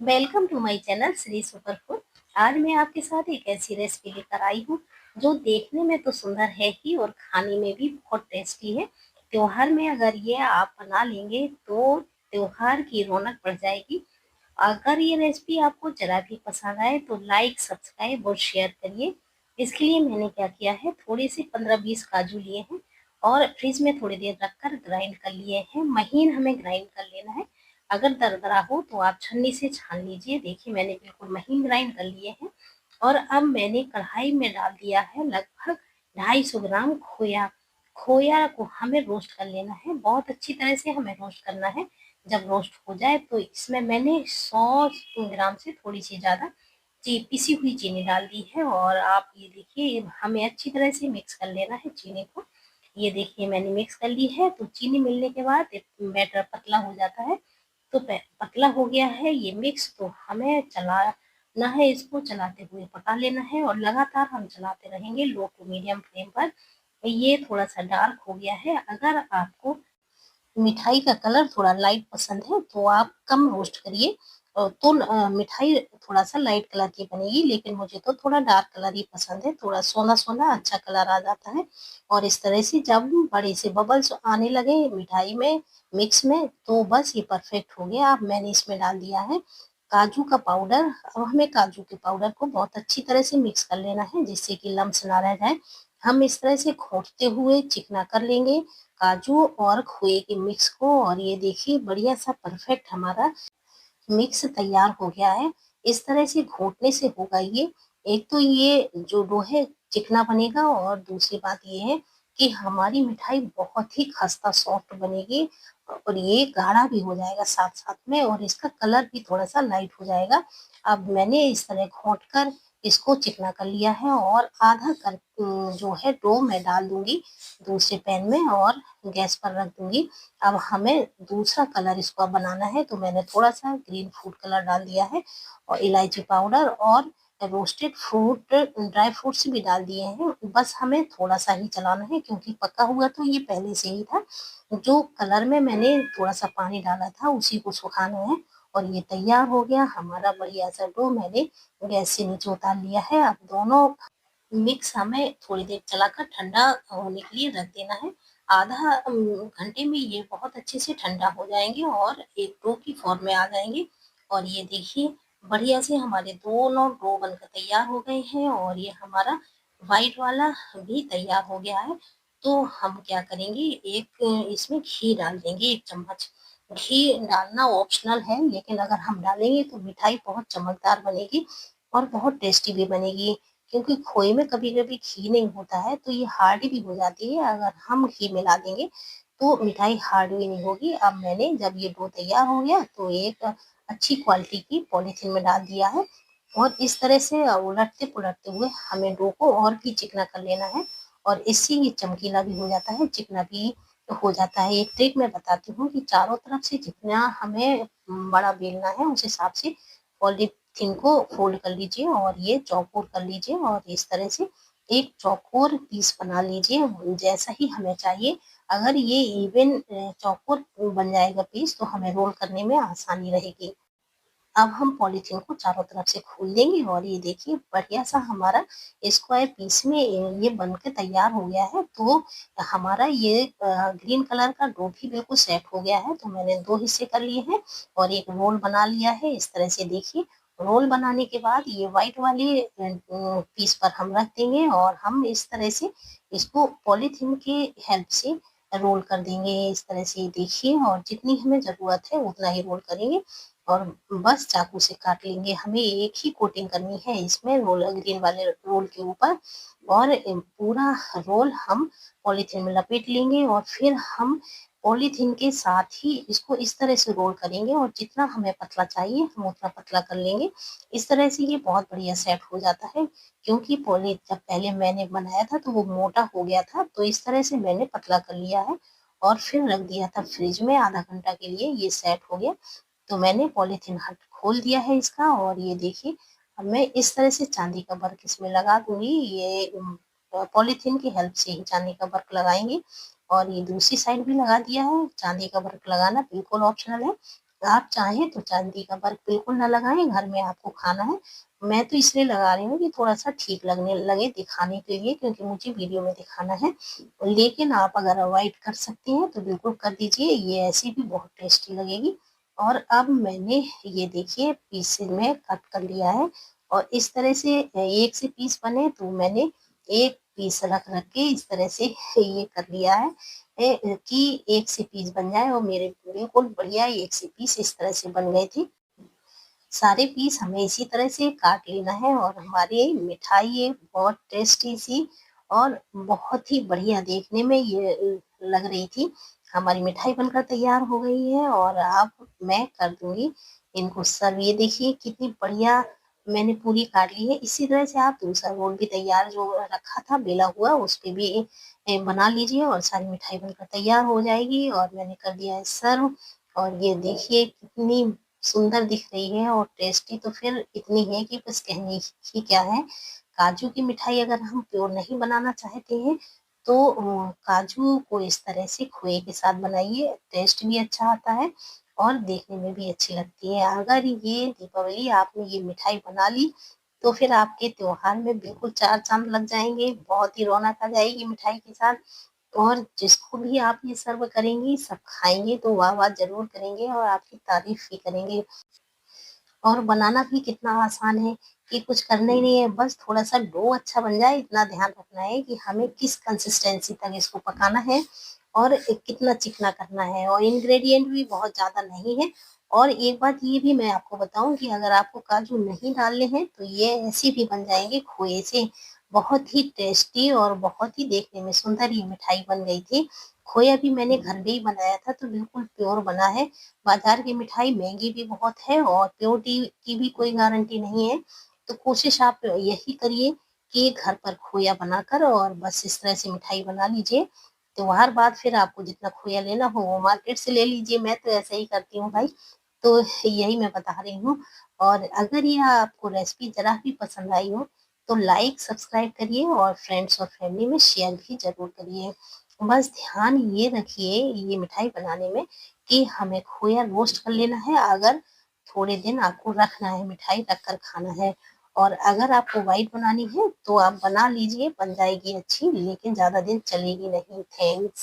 Welcome to my channel Shri super food. आज मैं आपके साथ एक ऐसी रेसिपी लेकर आई हूँ जो देखने में तो सुंदर है ही और खाने में भी बहुत टेस्टी है। त्योहार में अगर ये आप बना लेंगे तो त्योहार की रौनक बढ़ जाएगी। अगर ये रेसिपी आपको जरा भी पसंद आए तो लाइक सब्सक्राइब और शेयर करिए। इसके लिए मैंने क्या किया है, थोड़े से 15-20 काजू लिए हैं और फ्रिज में थोड़ी देर रखकर ग्राइंड कर लिए हैं। महीन हमें ग्राइंड कर लेना है। अगर दरदरा हो तो आप छन्नी से छान लीजिए। देखिए मैंने बिल्कुल महीन ग्राइंड कर लिए हैं। और अब मैंने कढ़ाई में डाल दिया है लगभग 250 ग्राम खोया। खोया को हमें रोस्ट कर लेना है, बहुत अच्छी तरह से हमें रोस्ट करना है। जब रोस्ट हो जाए तो इसमें मैंने 100 ग्राम से थोड़ी सी ज़्यादा पिसी हुई चीनी डाल दी है। और आप ये देखिए हमें अच्छी तरह से मिक्स कर लेना है चीनी को। ये देखिए मैंने मिक्स कर ली है। तो चीनी मिलने के बाद बैटर पतला हो जाता है। तो पतला हो गया है ये मिक्स, तो हमें चलाना है, इसको चलाते हुए पका लेना है और लगातार हम चलाते रहेंगे लो टू मीडियम फ्लेम पर। ये थोड़ा सा डार्क हो गया है। अगर आपको मिठाई का कलर थोड़ा लाइट पसंद है तो आप कम रोस्ट करिए। तो मिठाई थोड़ा सा लाइट कलर की बनेगी, लेकिन मुझे तो थोड़ा डार्क कलर ही पसंद है, थोड़ा सोना सोना अच्छा कलर आ जाता है। और इस तरह से जब बड़े से बबल्स आने लगे मिठाई में मिक्स में, तो बस ये परफेक्ट हो गया। अब मैंने इसमें डाल दिया है काजू का पाउडर। अब हमें काजू के पाउडर को बहुत अच्छी तरह से मिक्स कर लेना है जिससे कि लम्स ना रह जाए। हम इस तरह से घोटते हुए चिकना कर लेंगे काजू और खोए के मिक्स को। और ये देखिए बढ़िया सा परफेक्ट हमारा मिक्स तैयार हो गया है। इस तरह से घोटने से होगा ये, एक तो ये जो डो है चिकना बनेगा और दूसरी बात ये है कि हमारी मिठाई बहुत ही खस्ता सॉफ्ट बनेगी और ये गाढ़ा भी हो जाएगा साथ साथ में, और इसका कलर भी थोड़ा सा लाइट हो जाएगा। अब मैंने इस तरह घोट कर इसको चिकना कर लिया है और आधा कर जो है डो मैं डाल दूंगी दूसरे पैन में और गैस पर रख दूंगी। अब हमें दूसरा कलर इसको बनाना है, तो मैंने थोड़ा सा ग्रीन फूड कलर डाल दिया है और इलायची पाउडर और रोस्टेड फ्रूट ड्राई फ्रूट्स भी डाल दिए हैं। बस हमें थोड़ा सा ही चलाना है क्योंकि पका हुआ तो ये पहले से ही था। जो कलर में मैंने थोड़ा सा पानी डाला था उसी को सुखाना है। और ये तैयार हो गया हमारा बढ़िया सा डो। मैंने गैस से नीचे उतार लिया है। अब दोनों मिक्स हमें थोड़ी देर चलाकर ठंडा होने के लिए रख देना है। आधा घंटे में ये बहुत अच्छे से ठंडा हो जाएंगे और एक डो की फॉर्म में आ जाएंगे। और ये देखिए बढ़िया से हमारे दोनों डो बनकर तैयार हो गए हैं और ये हमारा वाइट वाला भी तैयार हो गया है। तो हम क्या करेंगे, एक इसमें घी डाल देंगे 1 चम्मच। घी डालना ऑप्शनल है, लेकिन अगर हम डालेंगे तो मिठाई बहुत चमकदार बनेगी और बहुत टेस्टी भी बनेगी। क्योंकि खोए में कभी कभी घी नहीं होता है तो ये हार्ड भी हो जाती है। अगर हम घी मिला देंगे तो मिठाई हार्ड भी नहीं होगी। अब मैंने जब ये डो तैयार हो गया तो एक अच्छी क्वालिटी की पॉलीथीन में डाल दिया है और इस तरह से उलटते पुलटते हुए हमें डो को और भी चिकना कर लेना है। और इससे ये चमकीला भी हो जाता है, चिकना भी हो जाता है। एक ट्रिक मैं बताती हूँ कि चारों तरफ से जितना हमें बड़ा बेलना है उस हिसाब से पॉलीथीन को फोल्ड कर लीजिए और ये चौकोर कर लीजिए और इस तरह से एक चौकोर पीस बना लीजिए जैसा ही हमें चाहिए। अगर ये इवन चौकोर बन जाएगा पीस तो हमें रोल करने में आसानी रहेगी। अब हम पॉलीथीन को चारों तरफ से खोल देंगे और ये देखिए बढ़िया सा हमारा स्क्वायर पीस में ये बन के तैयार हो गया है। तो हमारा ये ग्रीन कलर का डो भी बिल्कुल सेट हो गया है। तो मैंने 2 हिस्से कर लिए हैं और एक रोल बना लिया है इस तरह से। देखिए रोल बनाने के बाद ये व्हाइट वाले पीस पर हम रख देंगे और हम इस तरह से इसको पॉलीथीन के हेल्प से रोल कर देंगे इस तरह से। देखिए और जितनी हमें ज़रूरत है उतना ही रोल करेंगे और बस चाकू से काट लेंगे। हमें एक ही कोटिंग करनी है इसमें रोल ग्रीन वाले रोल के ऊपर। और पूरा रोल हम पॉलीथीन में लपेट लेंगे और फिर हम पॉलीथीन के साथ ही इसको इस तरह से रोल करेंगे और जितना हमें पतला चाहिए हम उतना पतला कर लेंगे। इस तरह से ये बहुत बढ़िया सेट हो जाता है। क्योंकि पॉली जब पहले मैंने बनाया था तो वो मोटा हो गया था, तो इस तरह से मैंने पतला कर लिया है और फिर रख दिया था फ्रिज में आधा घंटा के लिए। ये सेट हो गया तो मैंने पॉलीथीन हट खोल दिया है इसका। और ये देखिए अब मैं इस तरह से चांदी का वर्क इसमें लगा दूंगी। ये पॉलीथीन की हेल्प से ही चांदी का वर्क लगाएंगे। और ये दूसरी साइड भी लगा दिया है। चांदी का वर्क लगाना बिल्कुल ऑप्शनल है। आप चाहें तो चांदी का वर्क बिल्कुल ना लगाएं, घर में आपको खाना है। मैं तो इसलिए लगा रही हूँ कि थोड़ा-सा ठीक लगने लगे दिखाने के लिए, क्योंकि मुझे वीडियो में दिखाना है। लेकिन आप अगर अवॉइड कर सकती हैं तो बिल्कुल कर दीजिए, ये ऐसे भी बहुत टेस्टी लगेगी। और अब मैंने ये देखिए पीसेज़ में कट कर लिया है, और इस तरह से एक से पीस बने तो मैंने एक पीस रख के इस तरह से ये कर लिया है कि एक से पीस बन जाए, और मेरे बिल्कुल बढ़िया एक से पीस इस तरह से बन गए थे। सारे पीस हमें इसी तरह से काट लेना है, और हमारी मिठाई ये बहुत टेस्टी सी और बहुत ही बढ़िया देखने में ये लग रही थी। हमारी मिठाई बनकर तैयार हो गई है, और अब मैं कर दूंगी इनको सर्व। ये देखिए कितनी बढ़िया मैंने पूरी काट ली है। इसी तरह से आप दूसरा रोल भी तैयार जो रखा था बेला हुआ उस पे भी बना लीजिए, और सारी मिठाई बनकर तैयार हो जाएगी। और मैंने कर दिया है सर्व, और ये देखिए कितनी सुंदर दिख रही है, और टेस्टी तो फिर इतनी है कि बस कहने ही क्या है। काजू की मिठाई अगर हम प्योर नहीं बनाना चाहते हैं तो काजू को इस तरह से खोए के साथ बनाइए, टेस्ट भी अच्छा आता है और देखने में भी अच्छी लगती है। अगर ये दीपावली आपने ये मिठाई बना ली तो फिर आपके त्योहार में बिल्कुल चार चांद लग जाएंगे, बहुत ही रौनक आ जाएगी मिठाई के साथ। और जिसको भी आप ये सर्व करेंगी सब खाएंगे तो वाह वाह जरूर करेंगे और आपकी तारीफ भी करेंगे। और बनाना भी कितना आसान है कि कुछ करना ही नहीं है, बस थोड़ा सा डो अच्छा बन जाए इतना ध्यान रखना है कि हमें किस कंसिस्टेंसी तक इसको पकाना है और कितना चिकना करना है, और इंग्रेडिएंट भी बहुत ज्यादा नहीं है। और एक बात ये भी मैं आपको बताऊं कि अगर आपको काजू नहीं डालने हैं तो ये ऐसे भी बन जाएंगे खोए से। बहुत ही टेस्टी और बहुत ही देखने में सुंदर ये मिठाई बन गई थी। खोया भी मैंने घर में ही बनाया था तो बिल्कुल प्योर बना है। बाजार की मिठाई महंगी भी बहुत है और प्योरिटी की भी कोई गारंटी नहीं है। तो कोशिश आप यही करिए कि घर पर खोया बनाकर और बस इस तरह से मिठाई बना लीजिए। त्योहार बाद फिर आपको जितना खोया लेना हो वो मार्केट से ले लीजिए, मैं तो ऐसा ही करती हूँ भाई। तो यही मैं बता रही हूँ। और अगर ये आपको रेसिपी जरा भी पसंद आई हो तो लाइक सब्सक्राइब करिए और फ्रेंड्स और फैमिली में शेयर भी जरूर करिए। बस ध्यान ये रखिए ये मिठाई बनाने में कि हमें खोया रोस्ट कर लेना है, अगर थोड़े दिन आपको रखना है, मिठाई रख कर खाना है। और अगर आपको व्हाइट बनानी है तो आप बना लीजिए, बन जाएगी अच्छी, लेकिन ज्यादा दिन चलेगी नहीं। थैंक्स।